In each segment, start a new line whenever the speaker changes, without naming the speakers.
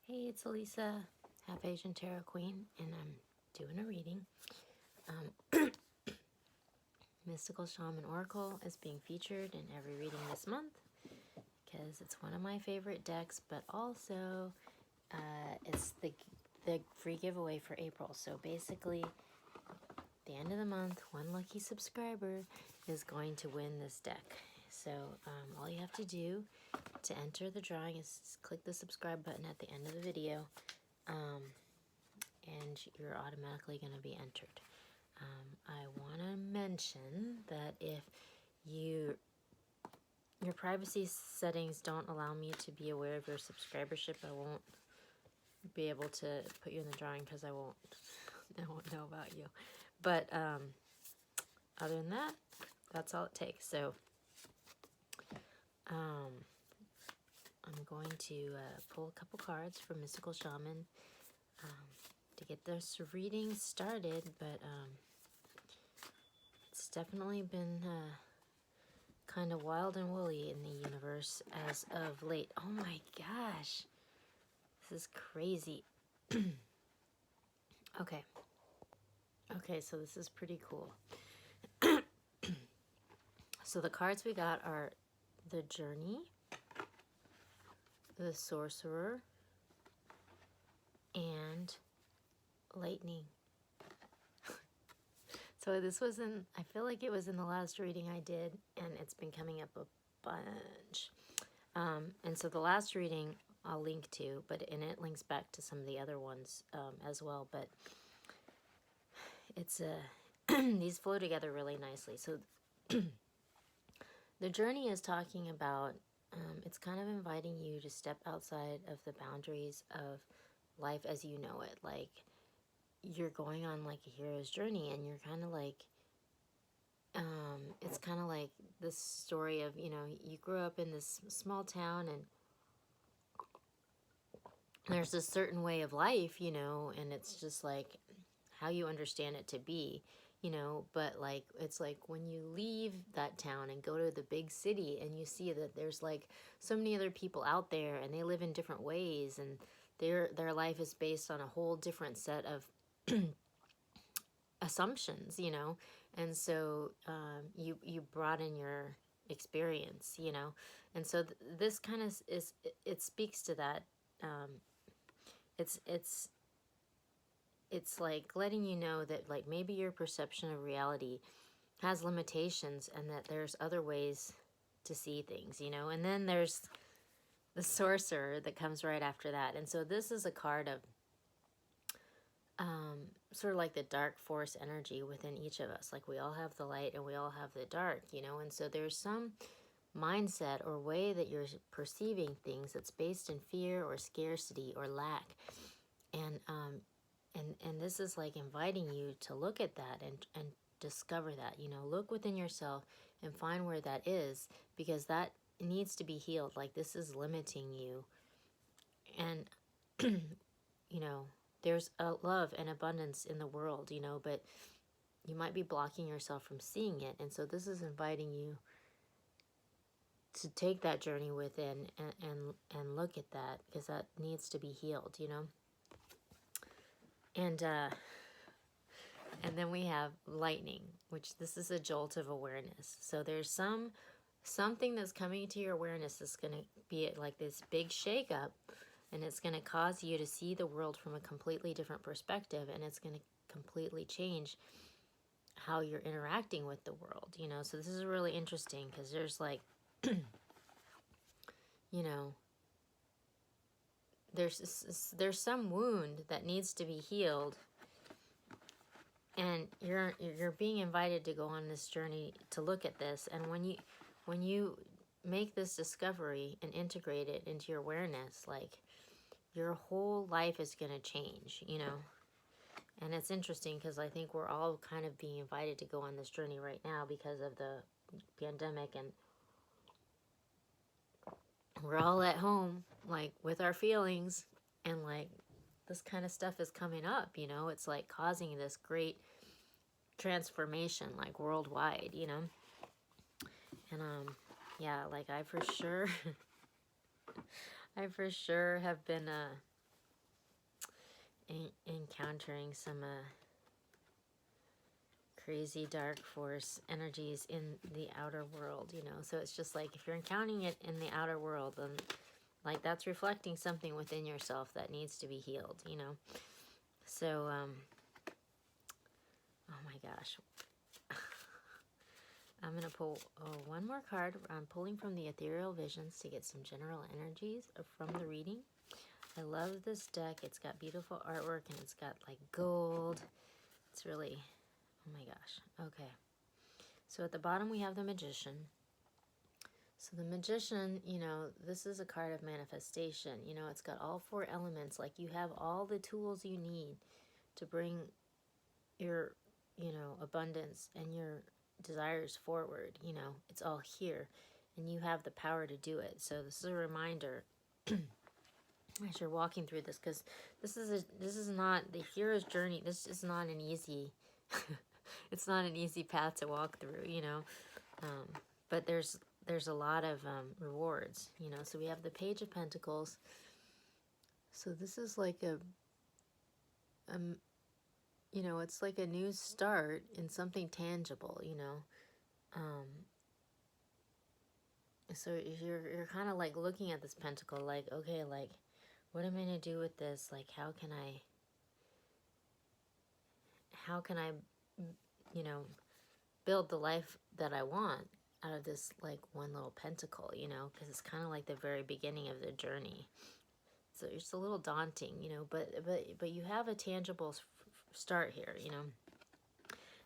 Hey, it's Elisa, Half Asian Tarot Queen, and I'm doing a reading. Mystical Shaman Oracle is being featured in every reading this month because it's one of my favorite decks, but also it's the free giveaway for April. So basically, at the end of the month, one lucky subscriber is going to win this deck. So all you have to do to enter the drawing is click the subscribe button at the end of the video. And you're automatically going to be entered. I want to mention that if your privacy settings don't allow me to be aware of your subscribership, I won't be able to put you in the drawing because I won't know about you. But other than that, that's all it takes. So I'm going to pull a couple cards from Mystical Shaman to get this reading started, but it's definitely been kind of wild and woolly in the universe as of late. Oh my gosh, this is crazy. Okay, so this is pretty cool. So the cards we got are the Journey, the Sorcerer, and Lightning. So this was I feel like it was in the last reading I did, and it's been coming up a bunch. And so the last reading I'll link to, and it links back to some of the other ones as well, but it's these flow together really nicely. So the Journey is talking about, it's kind of inviting you to step outside of the boundaries of life as you know it. Like, you're going on like a hero's journey, and you're kind of like, it's kind of like this story of, you grew up in this small town, and there's a certain way of life, and it's just like how you understand it to be, but like, it's like when you leave that town and go to the big city, and you see that there's like so many other people out there, and they live in different ways, and their life is based on a whole different set of assumptions, and so you broaden your experience, and so this kind of it speaks to that. It's like letting you know that, like, maybe your perception of reality has limitations, and that there's other ways to see things, and then there's the Sorcerer that comes right after that. And so this is a card of sort of like the dark force energy within each of us. Like, we all have the light and we all have the dark, and so there's some mindset or way that you're perceiving things that's based in fear or scarcity or lack. And this is like inviting you to look at that and discover that, look within yourself and find where that is, because that needs to be healed. Like, this is limiting you. And there's a love and abundance in the world, but you might be blocking yourself from seeing it. And so this is inviting you to take that journey within and look at that, because that needs to be healed, And then we have Lightning, which this is a jolt of awareness. So there's something that's coming to your awareness that's going to be like this big shakeup. And it's going to cause you to see the world from a completely different perspective. And it's going to completely change how you're interacting with the world, So this is really interesting, because there's like, there's some wound that needs to be healed. And you're being invited to go on this journey to look at this. And when you make this discovery and integrate it into your awareness, like, your whole life is going to change, And it's interesting, because I think we're all kind of being invited to go on this journey right now because of the pandemic, and we're all at home, like, with our feelings, and like, this kind of stuff is coming up, It's like causing this great transformation, like, worldwide, And yeah, like, I for sure have been encountering some crazy dark force energies in the outer world, you know. So it's just like if you're encountering it in the outer world, then like that's reflecting something within yourself that needs to be healed, you know. So oh my gosh. I'm going to pull one more card. I'm pulling from the Ethereal Visions to get some general energies from the reading. I love this deck. It's got beautiful artwork and it's got like gold. It's really, oh my gosh. Okay. So at the bottom we have the Magician. So the Magician, you know, this is a card of manifestation. You know, it's got all four elements. Like you have all the tools you need to bring your, you know, abundance and your desires forward. You know, it's all here and you have the power to do it. So this is a reminder as you're walking through this, because this is not the hero's journey. This is not an easy it's not an easy path to walk through, you know. But there's a lot of rewards, you know. So we have the Page of Pentacles. So this is like a you know, it's like a new start in something tangible, you know. So you're kind of like looking at this pentacle like, okay, like what am I going to do with this? Like how can I you know, build the life that I want out of this like one little pentacle, you know, because it's kind of like the very beginning of the journey. So it's a little daunting, you know, but you have a tangible start here, you know.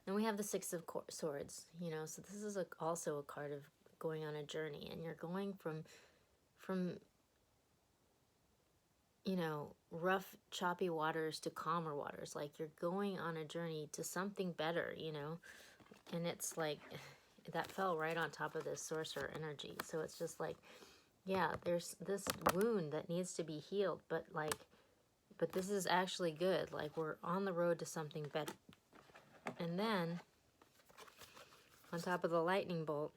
Then we have the Six of Swords, you know, so this is also a card of going on a journey, and you're going from you know, rough, choppy waters to calmer waters. Like you're going on a journey to something better, you know. And it's like, that fell right on top of this sorcerer energy. So it's just like, yeah, there's this wound that needs to be healed, but this is actually good. Like we're on the road to something better. And then, on top of the lightning bolt,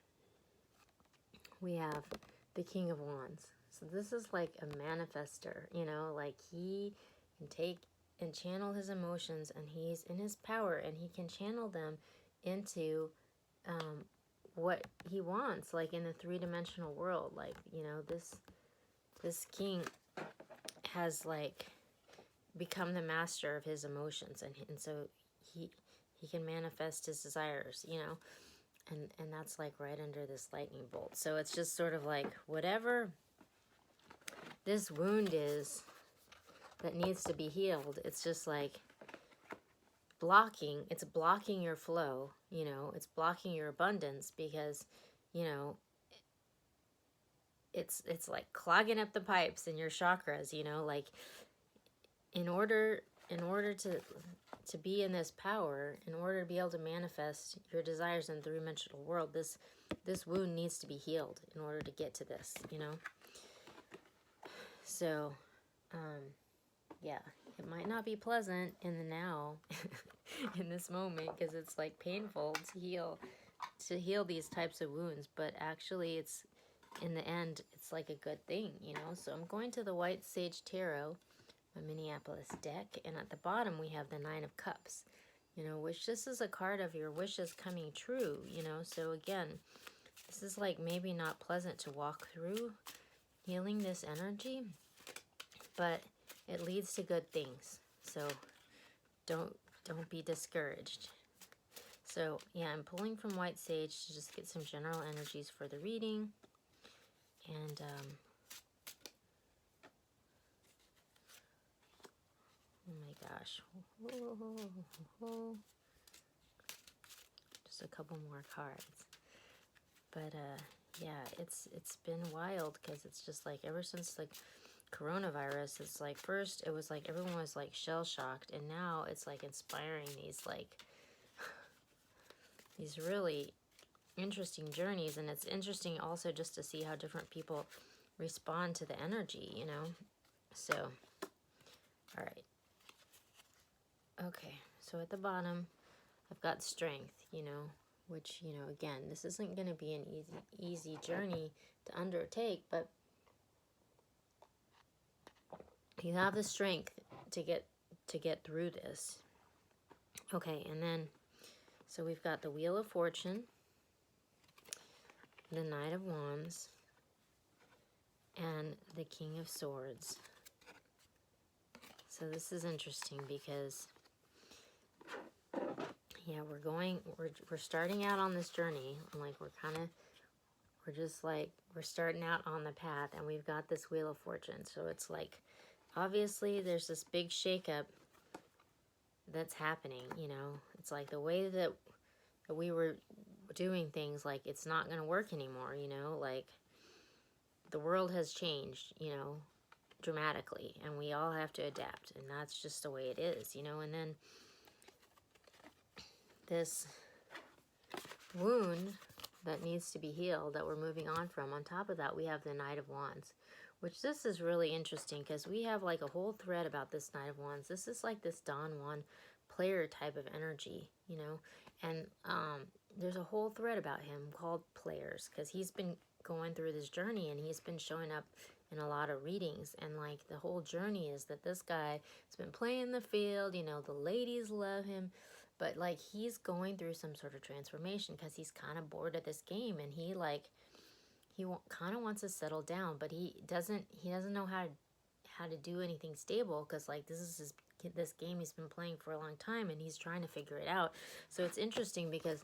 we have the King of Wands. So this is like a manifester, you know, like he can take and channel his emotions, and he's in his power, and he can channel them into what he wants, like in the three-dimensional world. Like, you know, this king has like become the master of his emotions, and so he can manifest his desires, you know. And that's like right under this lightning bolt. So it's just sort of like whatever this wound is that needs to be healed, it's just like it's blocking your flow, you know, it's blocking your abundance because, you know, it's like clogging up the pipes in your chakras, you know, like in order to be in this power, in order to be able to manifest your desires in the three-dimensional world, this wound needs to be healed in order to get to this, you know. So, yeah, it might not be pleasant in the now, in this moment, because it's like painful to heal these types of wounds, but actually it's, in the end, it's like a good thing, you know. So I'm going to the White Sage Tarot, my Minneapolis deck, and at the bottom we have the Nine of Cups, you know, which this is a card of your wishes coming true, you know. So again, this is like maybe not pleasant to walk through healing this energy, but it leads to good things. So don't be discouraged. So yeah, I'm pulling from White Sage to just get some general energies for the reading. And oh my gosh, just a couple more cards. But yeah, it's been wild, because it's just like ever since like coronavirus, it's like first it was like everyone was like shell-shocked, and now it's like inspiring these like these really interesting journeys. And it's interesting also just to see how different people respond to the energy, you know. So all right, okay, so at the bottom I've got strength, you know, which, you know, again, this isn't going to be an easy journey to undertake, but you have the strength to get to get through this. Okay, and then, so we've got the Wheel of Fortune, the Knight of Wands, and the King of Swords. So this is interesting because, yeah, we're starting out on this journey. Like, we're just like, we're starting out on the path, and we've got this Wheel of Fortune. So it's like, obviously there's this big shakeup that's happening, you know. It's like the way that we were doing things, like, it's not going to work anymore, you know. Like, the world has changed, you know, dramatically, and we all have to adapt, and that's just the way it is, you know. And then this wound that needs to be healed, that we're moving on from, on top of that we have the Knight of Wands, which this is really interesting because we have like a whole thread about this Knight of Wands. This is like this Don Juan player type of energy, you know. And there's a whole thread about him called Players, because he's been going through this journey, and he's been showing up in a lot of readings, and like the whole journey is that this guy has been playing the field, you know, the ladies love him, but like he's going through some sort of transformation because he's kind of bored of this game, and he kind of wants to settle down, but he doesn't know how to do anything stable, because like this game he's been playing for a long time, and he's trying to figure it out. So it's interesting because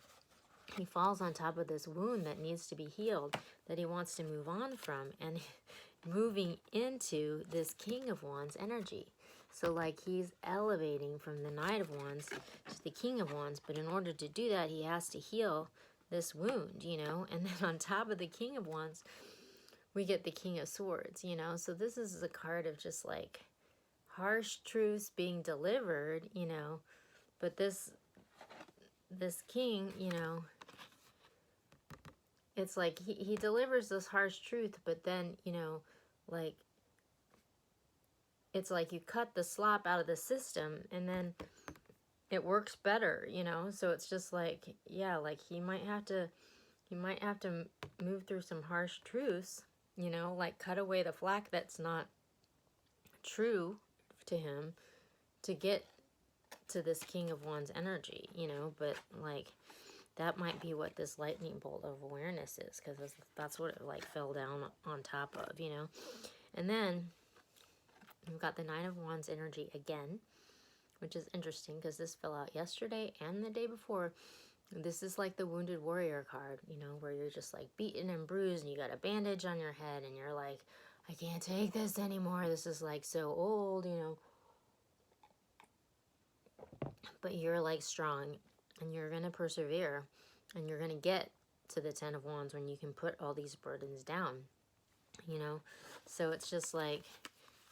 he falls on top of this wound that needs to be healed, that he wants to move on from, and moving into this King of Wands energy. So like he's elevating from the Knight of Wands to the King of Wands, but in order to do that, he has to heal this wound, you know. And then on top of the King of Wands, we get the King of Swords, you know. So this is a card of just like harsh truths being delivered, you know. But this king, you know, it's like he delivers this harsh truth, but then, you know, like, it's like you cut the slop out of the system, and then it works better, you know. So it's just like, yeah, like he might have to move through some harsh truths, you know, like cut away the flack that's not true to him to get to this King of Wands energy, you know. But like, that might be what this lightning bolt of awareness is, because that's what it like fell down on top of, you know. And then we've got the Nine of Wands energy again, which is interesting because this fell out yesterday and the day before. This is like the Wounded Warrior card, you know, where you're just like beaten and bruised, and you got a bandage on your head, and you're like, I can't take this anymore. This is like so old, you know. But you're like strong, and you're going to persevere, and you're going to get to the Ten of Wands when you can put all these burdens down, you know. So it's just like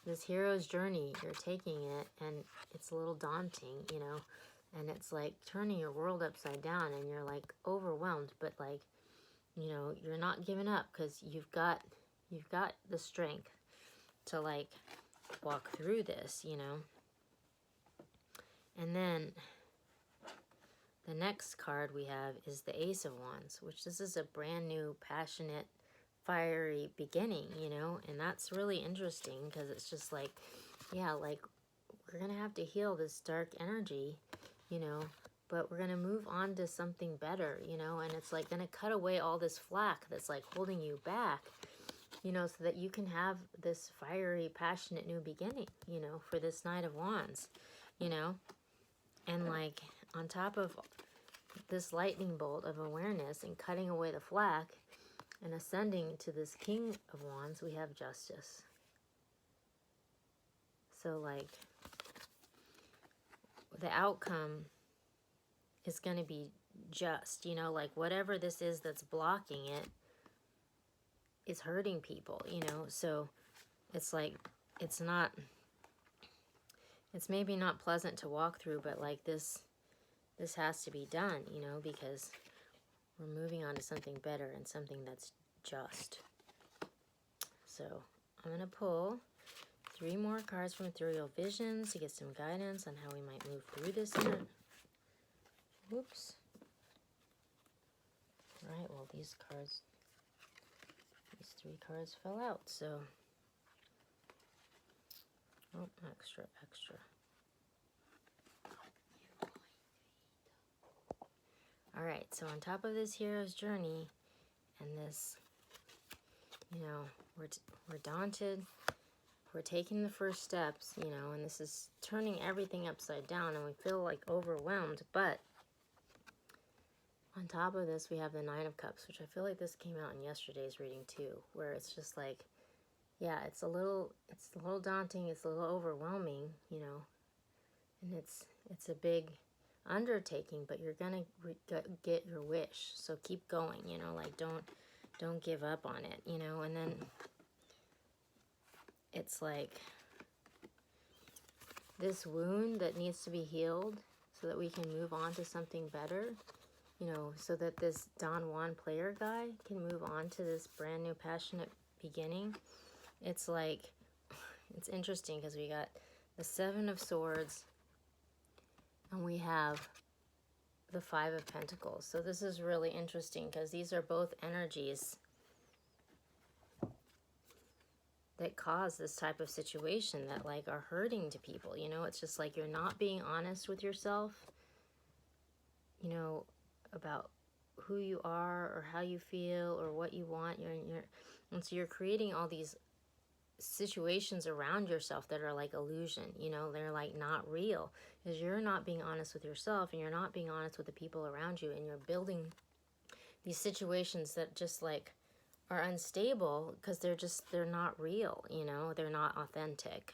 this hero's journey, you're taking it, and it's a little daunting, you know. And it's like turning your world upside down, and you're like overwhelmed, but like, you know, you're not giving up, because you've got the strength to like walk through this, you know. And then the next card we have is the Ace of Wands, which this is a brand new, passionate, fiery beginning, you know. And that's really interesting because it's just like, yeah, like we're gonna have to heal this dark energy, you know, but we're gonna move on to something better, you know. And it's like gonna cut away all this flack that's like holding you back, you know, so that you can have this fiery, passionate new beginning, you know, for this Knight of Wands, you know. And like on top of this lightning bolt of awareness and cutting away the flack and ascending to this King of Wands, we have Justice. So like the outcome is going to be just, you know, like whatever this is that's blocking it is hurting people, you know. So it's like, it's maybe not pleasant to walk through, but like this has to be done, you know, because we're moving on to something better and something that's just. So I'm going to pull 3 more cards from Ethereal Visions to get some guidance on how we might move through this. Whoops. Right, well, these 3 cards fell out, so. Oh, extra. All right, so on top of this hero's journey and this, you know, we're daunted, we're taking the first steps, you know, and this is turning everything upside down and we feel like overwhelmed, but on top of this we have the Nine of Cups, which I feel like this came out in yesterday's reading too, where it's just like, yeah, it's a little daunting, it's a little overwhelming, you know, and it's a big undertaking, but you're gonna get your wish, so keep going, you know, like don't give up on it, you know. And then it's like this wound that needs to be healed so that we can move on to something better, you know, so that this Don Juan player guy can move on to this brand new passionate beginning. It's like, it's interesting because we got the Seven of Swords and we have the Five of Pentacles. So this is really interesting because these are both energies that cause this type of situation that like are hurting to people, you know. It's just like you're not being honest with yourself, you know, about who you are or how you feel or what you want. And so you're creating all these situations around yourself that are like illusion, you know, they're like not real because you're not being honest with yourself and you're not being honest with the people around you, and you're building these situations that just like are unstable because they're not real, you know, they're not authentic.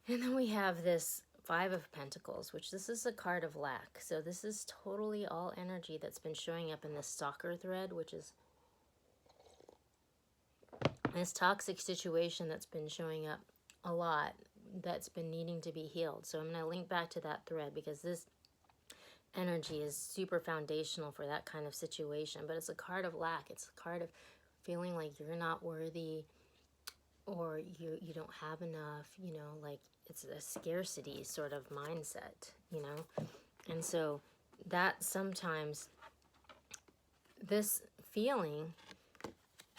And then we have this Five of Pentacles, which this is a card of lack. So this is totally all energy that's been showing up in this stalker thread, which is this toxic situation that's been showing up a lot, that's been needing to be healed. So I'm going to link back to that thread because this energy is super foundational for that kind of situation. But it's a card of lack. It's a card of feeling like you're not worthy or you don't have enough, you know, like it's a scarcity sort of mindset, you know. And so that sometimes this feeling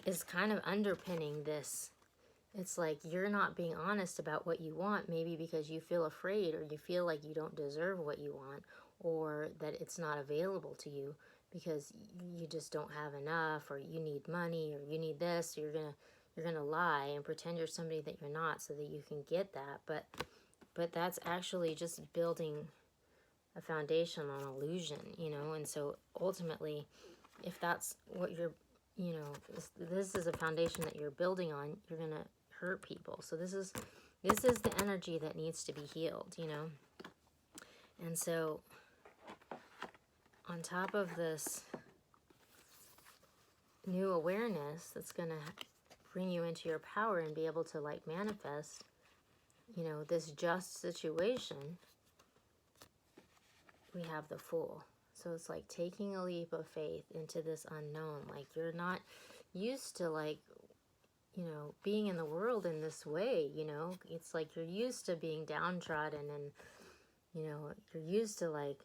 is kind of underpinning this. It's like you're not being honest about what you want, maybe because you feel afraid or you feel like you don't deserve what you want, or that it's not available to you because you just don't have enough, or you need money, or you need this, so you're gonna lie and pretend you're somebody that you're not so that you can get that. But that's actually just building a foundation on illusion, you know. And so ultimately, if that's what you're, you know, this is a foundation that you're building on, you're gonna hurt people. So this is the energy that needs to be healed, you know. And so on top of this new awareness that's gonna bring you into your power and be able to like manifest, you know, this just situation, we have the Fool. So it's like taking a leap of faith into this unknown. Like you're not used to like, you know, being in the world in this way, you know. It's like you're used to being downtrodden and, you know, you're used to like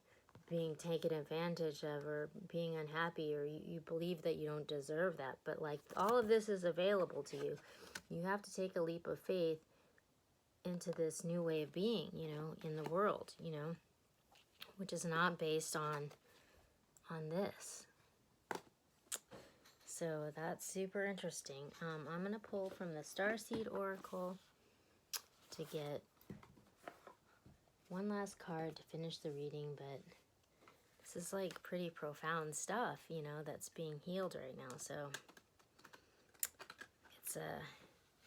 being taken advantage of or being unhappy, or you believe that you don't deserve that. But like all of this is available to you. You have to take a leap of faith into this new way of being, you know, in the world, you know, which is not based on this. So that's super interesting. I'm going to pull from the Starseed Oracle to get one last card to finish the reading, but this is like pretty profound stuff, you know, that's being healed right now. So it's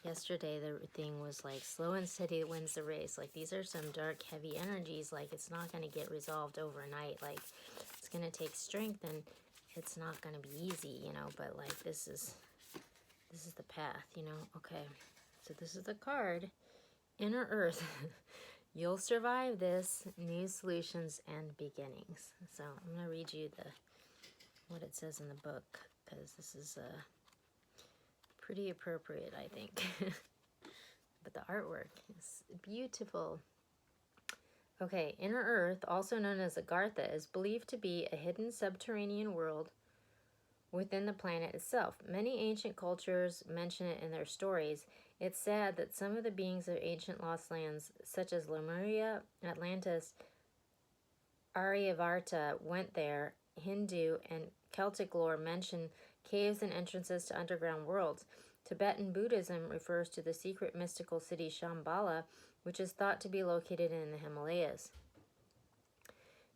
yesterday the thing was like slow and steady wins the race. Like these are some dark, heavy energies. Like it's not going to get resolved overnight. Like it's going to take strength and it's not going to be easy, you know, but like this is the path, you know. Okay, so this is the card, Inner Earth. You'll survive this, new solutions and beginnings. So I'm going to read you what it says in the book, because this is pretty appropriate, I think. But the artwork is beautiful. Okay, Inner Earth, also known as Agartha, is believed to be a hidden subterranean world within the planet itself. Many ancient cultures mention it in their stories. It's sad that some of the beings of ancient lost lands, such as Lemuria, Atlantis, Aryavarta, went there Hindu, and Celtic lore mention caves and entrances to underground worlds. Tibetan Buddhism refers to the secret mystical city Shambhala, which is thought to be located in the Himalayas.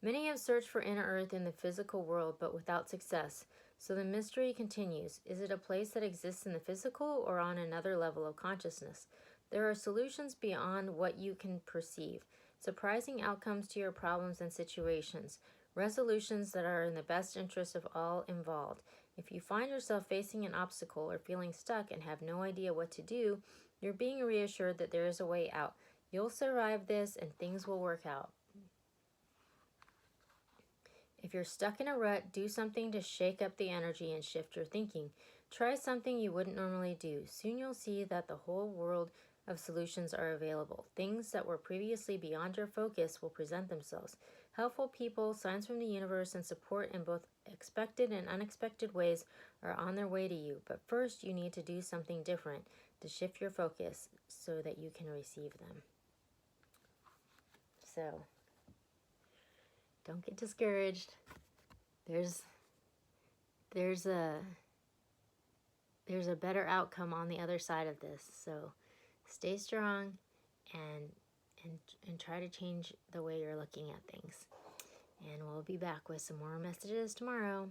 Many have searched for inner earth in the physical world, but without success. So the mystery continues. Is it a place that exists in the physical or on another level of consciousness? There are solutions beyond what you can perceive, surprising outcomes to your problems and situations, resolutions that are in the best interest of all involved. If you find yourself facing an obstacle or feeling stuck and have no idea what to do, you're being reassured that there is a way out. You'll survive this and things will work out. If you're stuck in a rut, do something to shake up the energy and shift your thinking. Try something you wouldn't normally do. Soon you'll see that the whole world of solutions are available. Things that were previously beyond your focus will present themselves. Helpful people, signs from the universe, and support in both expected and unexpected ways are on their way to you. But first, you need to do something different to shift your focus so that you can receive them. So, don't get discouraged. There's a better outcome on the other side of this. So stay strong and try to change the way you're looking at things. And we'll be back with some more messages tomorrow.